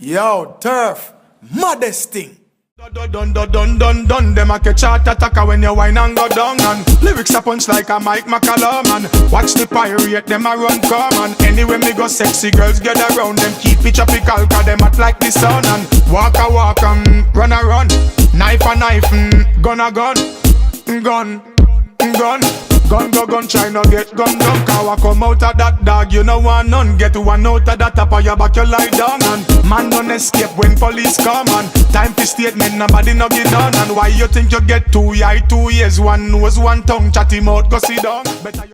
Yo, Turf, maddest thing. Dun, them a catch heart attacker when you whine and go down. And lyrics a punch like a Mike McCallum. And watch the pirate, them a run come. And anyway me go, sexy girls gather round. Them keep it tropical, cause them act like the sun. And walk a walk, run a run. Knife a knife, gun a gun. Gun, gun. Gun, try no get gun down. Cause I come out of that dog, you know want none. Get one out of that top of your back, you lie down. And man don't escape when police come. And time for statement, nobody no get done. And why you think you get 2 years, 2 years, one nose, one tongue, chatty mouth, go sit down. Better